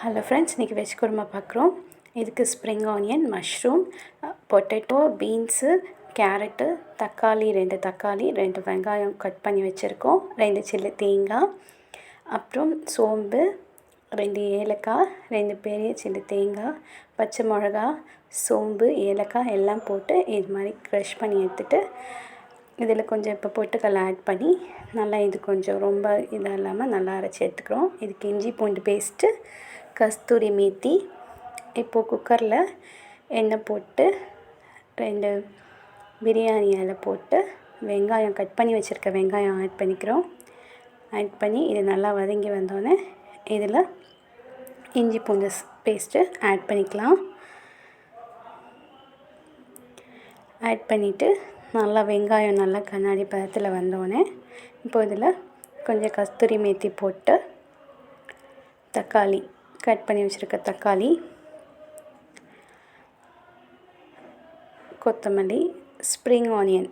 Hello friends, இன்றைக்கி veg kurma பார்க்குறோம். இதுக்கு spring onion, mushroom, potato, beans, carrot, தக்காளி 2 தக்காளி, 2 வெங்காயம் கட் பண்ணி வச்சுருக்கோம், 2 சில்லு தேங்காய், அப்புறம் சோம்பு, 2 ஏலக்காய், 2 பெரிய சில்லு தேங்காய், பச்சை மிளகா, சோம்பு, ஏலக்காய் எல்லாம் போட்டு இது மாதிரி க்ரஷ் பண்ணி எடுத்துகிட்டு இதில் கொஞ்சம் இப்போ பொட்டுக்கடலை ஆட் பண்ணி நல்லா இது கொஞ்சம் ரொம்ப இதாக இல்லாமல் நல்லா அரைச்சி எடுத்துக்கிறோம். இதுக்கு இஞ்சி பூண்டு பேஸ்ட்டு, கஸ்தூரி மேத்தி. இப்போது குக்கரில் எண்ணெய் போட்டு 2 பிரியாணி இலை போட்டு வெங்காயம் கட் பண்ணி வச்சுருக்க வெங்காயம் ஆட் பண்ணிக்கிறோம். ஆட் பண்ணி இது நல்லா வதங்கி வந்தோடனே இதில் இஞ்சி பூண்டு பேஸ்ட்டு ஆட் பண்ணிக்கலாம். ஆட் பண்ணிவிட்டு நல்லா வெங்காயம் நல்லா கண்ணாடி பதத்தில் வந்தோடனே இப்போ இதில் கொஞ்சம் கஸ்தூரி மேத்தி போட்டு தக்காளி கட் பண்ணி வச்சுருக்க தக்காளி, கொத்தமல்லி, ஸ்ப்ரிங் ஆனியன்,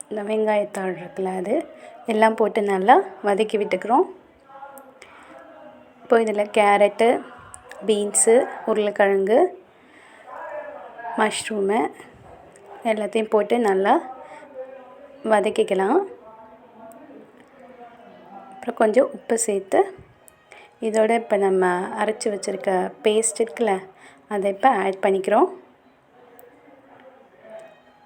இந்த வெங்காயத்தாள் இருக்குல்ல அது எல்லாம் போட்டு நல்லா வதக்கி விட்டுக்கிறோம். இப்போ இதில் கேரட்டு, பீன்ஸு, உருளைக்கிழங்கு, மஷ்ரூமு எல்லாத்தையும் போட்டு நல்லா வதக்கிக்கலாம். அப்புறம் கொஞ்சம் உப்பு சேர்த்து இதோட இப்போ நம்ம அரைச்சி வச்சுருக்க பேஸ்ட் இருக்குல்ல அதை இப்போ ஆட் பண்ணிக்கிறோம்.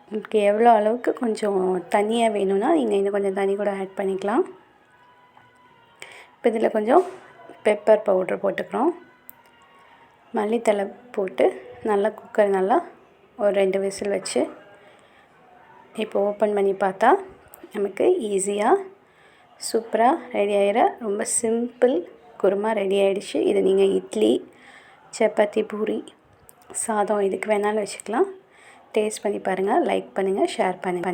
உங்களுக்கு எவ்வளோ அளவுக்கு கொஞ்சம் தண்ணியாக வேணும்னா நீங்கள் இன்னும் கொஞ்சம் தண்ணி கூட ஆட் பண்ணிக்கலாம். இப்போ இதில் கொஞ்சம் பெப்பர் பவுட்ரு போட்டுக்கிறோம். மல்லித்தழை போட்டு நல்லா குக்கர் நல்லா ஒரு 2 விசில் வச்சு இப்போ ஓப்பன் பண்ணி பார்த்தா நமக்கு ஈஸியாக சூப்பராக ரெடி ஆகிற ரொம்ப சிம்பிள் குருமா ரெடி ஆகிடுச்சு. இது நீங்கள் இட்லி, சப்பாத்தி, பூரி, சாதம் இதுக்கு வேணாலும் வச்சுக்கலாம். டேஸ்ட் பண்ணி பாருங்கள். லைக் பண்ணுங்கள், ஷேர் பண்ணுங்கள்.